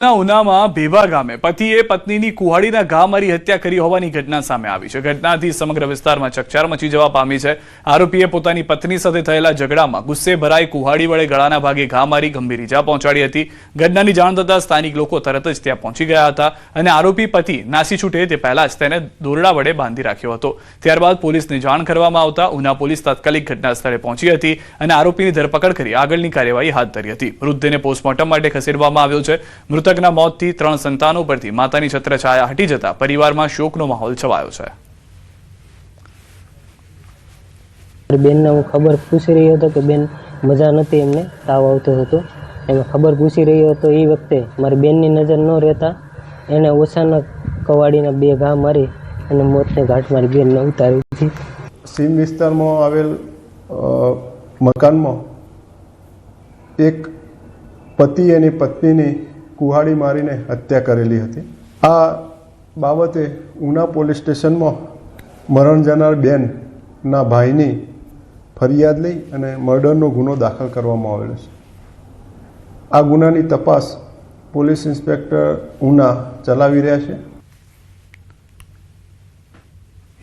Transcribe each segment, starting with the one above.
ઉનામાં ભેભા ગામે પતિએ પત્નીની કુહાડીના ઘા મારી હત્યા કરી હોવાની ઘટના સામે આવી છે. ઘટનાથી સમગ્ર વિસ્તારમાં ચકચાર મચી જવા પામી છે. આરોપીએ પોતાની પત્ની સાથે થયેલા ઝઘડામાં ગુસ્સે ભરાઈ કુહાડી વડે ગળાના ભાગે ઘા મારી ગંભીર ઈજા પહોંચાડી હતી. ઘટનાની જાણ થતાં સ્થાનિક લોકો તરત જ ત્યાં પહોંચી ગયા હતા અને આરોપી પતિ નાસી છૂટે તે પહેલા જ તેને દોરડા વડે બાંધી રાખ્યો હતો. ત્યારબાદ પોલીસને જાણ કરવામાં આવતા ઉના પોલીસ તાત્કાલિક ઘટના સ્થળે પહોંચી હતી અને આરોપીની ધરપકડ કરી આગળની કાર્યવાહી હાથ ધરી હતી. મૃતદેહને પોસ્ટમોર્ટમ માટે ખસેડવામાં આવ્યો છે. મૃતકના મોતથી 3 સંતાનો પરથી માતાની છત્રછાયા હટી જતા પરિવારમાં શોકનો માહોલ છવાયો છે. બેનને હું ખબર પૂછી રહ્યો હતો કે બેન મજા નથી, એમને તાવ આવતો હતો. એમાં ખબર પૂછી રહ્યો હતો એ વખતે મારી બેનની નજર ન રહેતા એને ઓછાના કવાડીના 2 ઘા મારી અને મોતને ઘાટ મારી બેનને ઉતારી હતી. સીમ વિસ્તારમાં આવેલ મકાનમાં એક પતિ એની પત્નીની કુહાડી મારીને હત્યા કરેલી હતી. આ બાબતે ઉના પોલીસ સ્ટેશનમાં મરણ જનાર બેનના ભાઈની ફરિયાદ લઈ અને મર્ડરનો ગુનો દાખલ કરવામાં આવેલો છે. આ ગુનાની તપાસ પોલીસ ઇન્સ્પેક્ટર ઉના ચલાવી રહ્યા છે.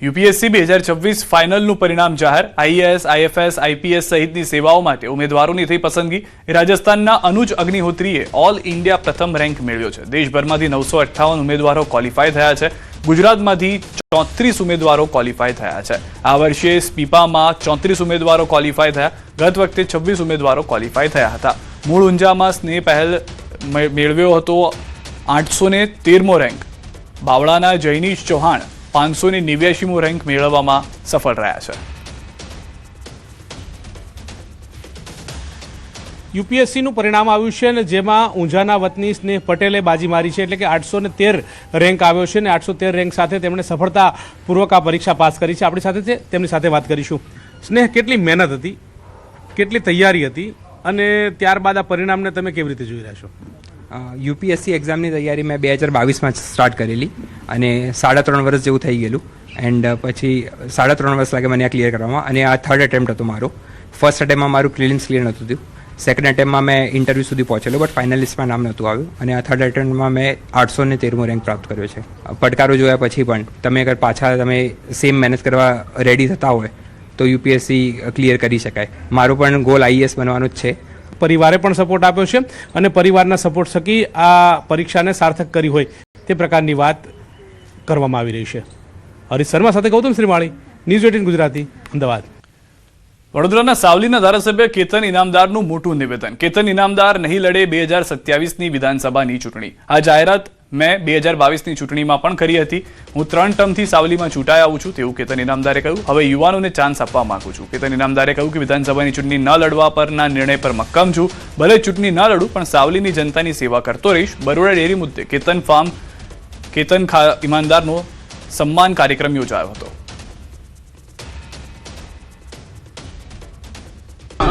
યુપીએસસી 2026 ફાઇનલનું પરિણામ જાહેર. આઈએએસ, આઈએફએસ, આઈપીએસ સહિતની સેવાઓ માટે ઉમેદવારોની થઈ પસંદગી. રાજસ્થાનના અનુજ અગ્નિહોત્રીએ ઓલ ઇન્ડિયા પ્રથમ રેન્ક મેળવ્યો છે. દેશભરમાંથી 958 ઉમેદવારો ક્વોલિફાય થયા છે. ગુજરાતમાંથી 34 ઉમેદવારો ક્વોલિફાય થયા છે. આ વર્ષે સ્પીપામાં 34 ઉમેદવારો ક્વોલિફાય થયા. ગત વખતે 26 ઉમેદવારો ક્વોલિફાય થયા હતા. મૂળ ઊંઝામાં સ્નેહ પહેલ મેળવ્યો હતો 813મો રેન્ક. બાવળાના જૈનીશ ચૌહાણ 589મો રેન્ક મેળવવામાં સફળ રહ્યા છે. યુપીએસસીનું પરિણામ આવ્યું છે અને જેમાં ઊંઝાના વતની સ્નેહ પટેલે બાજી મારી છે, એટલે કે 813 રેન્ક આવ્યો છે અને 813 રેન્ક સાથે તેમણે સફળતાપૂર્વક આ પરીક્ષા પાસ કરી છે. આપણી સાથે છે, તેમની સાથે વાત કરીશું. સ્નેહ, કેટલી મહેનત હતી, કેટલી તૈયારી હતી અને ત્યારબાદ આ પરિણામને તમે કેવી રીતે જોઈ રહ્યા છો? યુપીએસસી એક્ઝામની તૈયારી મેં 2022માં સ્ટાર્ટ કરેલી અને 3.5 વર્ષ જેવું થઈ ગયેલું. એન્ડ પછી 3.5 વર્ષ લાગે મને આ ક્લિયર કરવામાં અને આ 3rd એટેમ્પ્ટ હતો મારો. ફર્સ્ટ એટેમ્પમાં મારું પ્રિલિમ્સ ક્લિયર નહોતું થયું. સેકન્ડ એટેમ્પમાં મેં ઇન્ટરવ્યૂ સુધી પહોંચેલો બટ ફાઇનલિસ્ટમાં નામ નહોતું આવ્યું અને આ 3rd એટેમ્પ્ટમાં મેં 813મો રેન્ક પ્રાપ્ત કર્યો છે. પડકારો જોયા પછી પણ તમે અગર પાછા તમે સેમ મહેનત કરવા રેડી થતા હોય તો યુપીએસસી ક્લિયર કરી શકાય. મારો પણ ગોલ આઈએએસ બનવાનો જ છે. પરિવારે પણ સપોર્ટ આપ્યો છે અને પરિવારના સપોર્ટ થકી આ પરીક્ષાને સાર્થક કરી હોય તે પ્રકારની વાત કરવામાં આવી રહી છે. હરીશ શર્મા સાથે ગૌતમ શ્રીમાળી, ન્યૂઝ 18 ગુજરાતી, અમદાવાદ. વડોદરાના સાવલીના ધારાસભ્ય કેતન ઇનામદારનું મોટું નિવેદન. કેતન ઇનામદાર નહીં લડે 2027ની વિધાનસભાની ચૂંટણી. આ જાહેરાત મેં 2022ની ચૂંટણીમાં પણ કરી હતી. હું 3 ટર્મથી સાવલીમાં ચૂંટાઈ આવું છું તેવું કેતન ઇનામદારે કહ્યું. હવે યુવાનોને ચાન્સ આપવા માંગુ છું. કેતન ઇનામદારે કહ્યું કે વિધાનસભાની ચૂંટણી ન લડવા પરના નિર્ણય પર મક્કમ છું. ભલે ચૂંટણી ન લડું પણ સાવલીની જનતાની સેવા કરતો રહીશ. બરોડા ડેરી મુદ્દે કેતન ઇનામદારનો સન્માન કાર્યક્રમ યોજાયો હતો.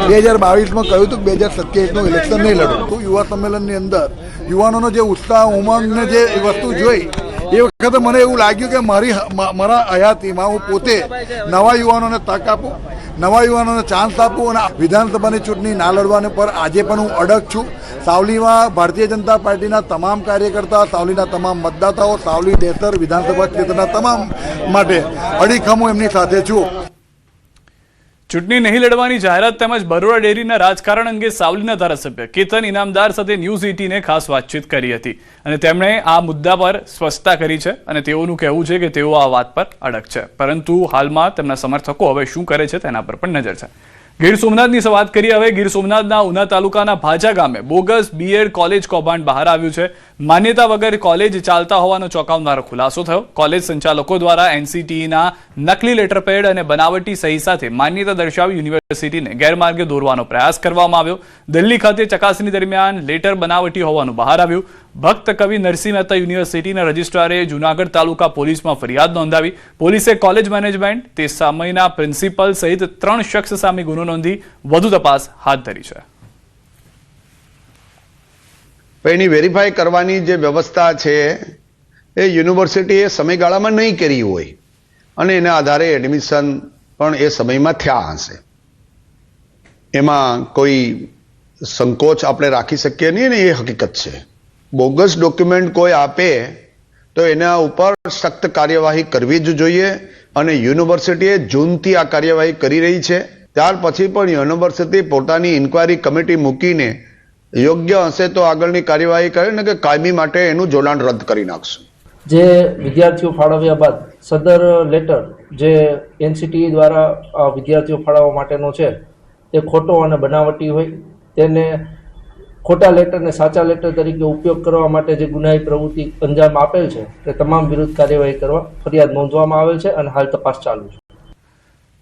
2022માં કહ્યું હતું કે 2027નું ઇલેક્શન નહીં લડું. યુવા સંમેલનની અંદર યુવાનોનો જે ઉત્સાહ, ઉમંગને જે વસ્તુ જોઈ એ વખતે મને એવું લાગ્યું કે મારા હયાતીમાં હું પોતે નવા યુવાનોને તક આપું, નવા યુવાનોને ચાન્સ આપું અને વિધાનસભાની ચૂંટણી ના લડવાને પર આજે પણ હું અડગ છું. સાવલીમાં ભારતીય જનતા પાર્ટીના તમામ કાર્યકર્તા, સાવલીના તમામ મતદાતાઓ, સાવલી દેસર વિધાનસભા ક્ષેત્રના તમામ માટે અડીખમ હું એમની સાથે છું. ચૂંટણી નહીં લડવાની જાહેરાત તેમજ બરોડા ડેરીના રાજકારણ અંગે સાવલીના ધારાસભ્ય કેતન ઇનામદાર સાથે ન્યૂઝ 18ને ખાસ વાતચીત કરી હતી અને તેમણે આ મુદ્દા પર સ્પષ્ટતા કરી છે અને તેઓનું કહેવું છે કે તેઓ આ વાત પર અડગ છે. પરંતુ હાલમાં તેમના સમર્થકો હવે શું કરે છે તેના પર પણ નજર છે. ગીર સોમનાથની વાત કરીએ હવે. ગીર સોમનાથના ઉના તાલુકાના ભાજા ગામે બોગસ બીએડ કોલેજ કૌભાંડ બહાર આવ્યું છે. માન્યતા વગર કોલેજ ચાલતા હોવાનો ચોંકાવનારો ખુલાસો થયો. કોલેજ સંચાલકો દ્વારા એનસીટીના નકલી લેટરપેડ અને બનાવટી સહી સાથે માન્યતા દર્શાવી યુનિવર્સિટીને ગેરમાર્ગે દોરવાનો પ્રયાસ કરવામાં આવ્યો. દિલ્હી ખાતે ચકાસણી દરમિયાન લેટર બનાવટી હોવાનું બહાર આવ્યું. ભક્ત કવિ નરસિંહ મહેતા યુનિવર્સિટીના રજિસ્ટ્રારે જૂનાગઢ તાલુકા પોલીસમાં ફરિયાદ નોંધાવી. પોલીસે કોલેજ મેનેજમેન્ટ, તે સમયના પ્રિન્સિપલ સહિત 3 શખ્સ સામે ગુનો નોંધી વધુ તપાસ હાથ ધરી છે. એની વેરીફાઈ કરવાની જે વ્યવસ્થા છે એ યુનિવર્સિટીએ સમયગાળામાં નહીં કરી હોય અને એના આધારે એડમિશન પણ એ સમયમાં થયા હશે. એમાં કોઈ સંકોચ આપણે રાખી શકીએ નહીં ને એ હકીકત છે. બોગસ ડોક્યુમેન્ટ કોઈ આપે તો એના ઉપર સખ્ત કાર્યવાહી કરવી જ જોઈએ અને યુનિવર્સિટીએ જૂનથી આ કાર્યવાહી કરી રહી છે. ત્યાર પછી પણ યુનિવર્સિટી પોતાની ઇન્ક્વાયરી કમિટી મૂકીને યોગ્ય હશે તો આગળની કાર્યવાહી કરે ને કે કાયમી માટે એનું જોડાણ રદ કરી નાખશે. જે વિદ્યાર્થીઓ ફાળવ્યા બાદ સદર લેટર જે એનસીટીઈ દ્વારા વિદ્યાર્થીઓ ફાળવવા માટેનો છે તે ખોટો અને બનાવટી હોય, તેને ખોટા લેટરને સાચા લેટર તરીકે ઉપયોગ કરવા માટે જે ગુનાહી પ્રવૃત્તિ અંજામ આપેલ છે તે તમામ વિરુદ્ધ કાર્યવાહી કરવા ફરિયાદ નોંધવામાં આવેલ છે અને હાલ તપાસ ચાલુ છે.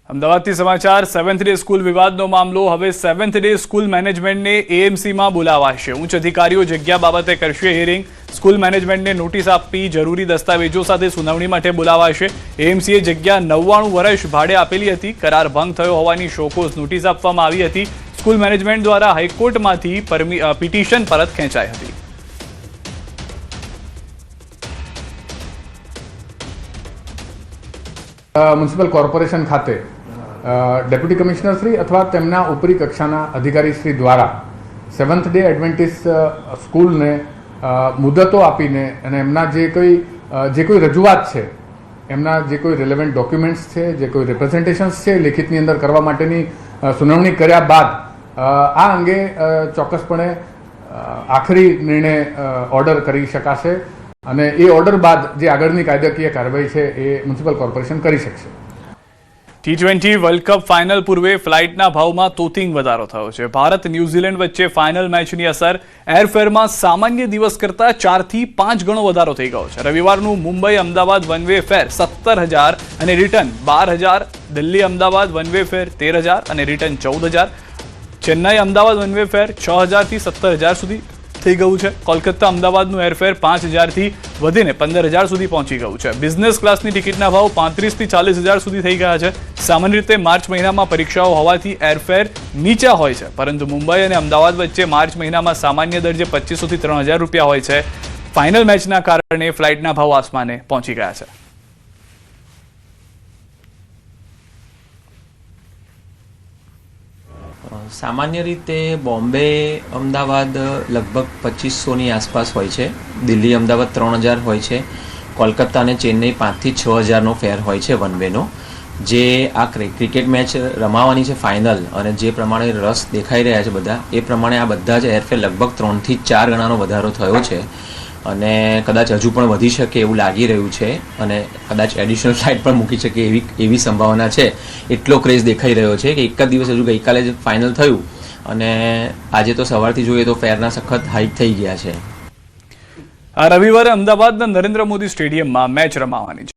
અમદાવાદથી સમાચાર. 7th ડે સ્કૂલ વિવાદનો મામલો. હવે 7th ડે સ્કૂલ મેનેજમેન્ટને એએમસીમાં બોલાવાશે. ઉચ્ચ અધિકારીઓ જગ્યા બાબતે કરશે હિયરિંગ. સ્કૂલ મેનેજમેન્ટને નોટિસ આપી જરૂરી દસ્તાવેજો સાથે સુનાવણી માટે બોલાવાશે. એએમસીએ જગ્યા 99 વર્ષ ભાડે આપેલી હતી. કરાર ભંગ થયો હોવાની શોકોઝ નોટિસ આપવામાં આવી હતી. સ્કૂલ મેનેજમેન્ટ દ્વારા હાઈકોર્ટમાંથી પિટિશન પરત ખેંચાઈ હતી. મ્યુનિસિપલ કોર્પોરેશન ખાતે ડેપ્યુટી કમિશનર શ્રી અથવા તેમના ઉપરી કક્ષાના અધિકારી શ્રી દ્વારા 7th ડે એડવેન્ટિસ્ટ સ્કૂલને મુદતો આપીને અને એમના જે કોઈ રજૂઆત છે, એમના જે કોઈ રિલેવન્ટ ડોક્યુમેન્ટ્સ છે, જે કોઈ રિપ્રેઝન્ટેશન્સ છે લેખિતની અંદર કરવા માટેની સુનાવણી કર્યા બાદ આ અંગે ચોક્કસપણે આખરી નિર્ણય ઓર્ડર કરી શકાશે અને એ ઓર્ડર બાદ જે આગળની કાયદાકીય કાર્યવાહી છે એ મ્યુનિસિપલ કોર્પોરેશન કરી શકશે. T20 વર્લ્ડ કપ ફાઇનલ પૂર્વે ફ્લાઇટના ભાવમાં તોતિંગ વધારો થયો છે. ભારત ન્યૂઝીલેન્ડ વચ્ચે ફાઇનલ મેચની અસર. એરફેરમાં સામાન્ય દિવસ કરતાં 4 થી 5 ગણો વધારો થઈ ગયો છે. રવિવારનું Mumbai Ahmedabad one way fare 17,000 અને return 12,000. Delhi Ahmedabad one way fare 13,000 અને return 14,000. Chennai Ahmedabad one way fare 6,000 થી 17,000 સુધી થઈ ગયું છે. કોલકાતા અમદાવાદનું એરફેર 5,000 થી વધીને 15,000 સુધી પહોંચી ગયું છે. બિઝનેસ ક્લાસની ટિકિટના ભાવ 35,000 થી 40,000 સુધી થઈ ગયા છે. સામાન્ય રીતે માર્ચ મહિનામાં પરીક્ષાઓ હોવાથી એરફેર નીચા હોય છે, પરંતુ મુંબઈ અને અમદાવાદ વચ્ચે માર્ચ મહિનામાં સામાન્ય દરજે 2,500 થી 3,000 રૂપિયા હોય છે. ફાઇનલ મેચના કારણે ફ્લાઇટના ભાવ આસમાને પહોંચી ગયા છે. સામાન્ય રીતે બોમ્બે અમદાવાદ લગભગ 2,500ની આસપાસ હોય છે. દિલ્હી અમદાવાદ 3,000 હોય છે. કોલકાતા અને ચેન્નઈ 5,000 થી 6,000નો ફેર હોય છે વન વેનો. જે આ ક્રિકેટ મેચ રમાવાની છે ફાઇનલ અને જે પ્રમાણે રસ દેખાઈ રહ્યા છે બધા, એ પ્રમાણે આ બધા જ એરફેર લગભગ 3 થી 4 ગણાનો વધારો થયો છે અને કદાચ હજુ પણ વધી શકે એવું લાગી રહ્યું છે અને કદાચ એડિશનલ ફ્લાઇટ પણ મૂકી શકે એવી સંભાવના છે. એટલો ક્રેઝ દેખાઈ રહ્યો છે કે એક જ દિવસ, હજુ ગઈકાલે જ ફાઇનલ થયું અને આજે તો સવારથી જોઈએ તો ફેરના સખત હાઈક થઈ ગયા છે. આ રવિવારે અમદાવાદના નરેન્દ્ર મોદી સ્ટેડિયમમાં મેચ રમાવાની છે.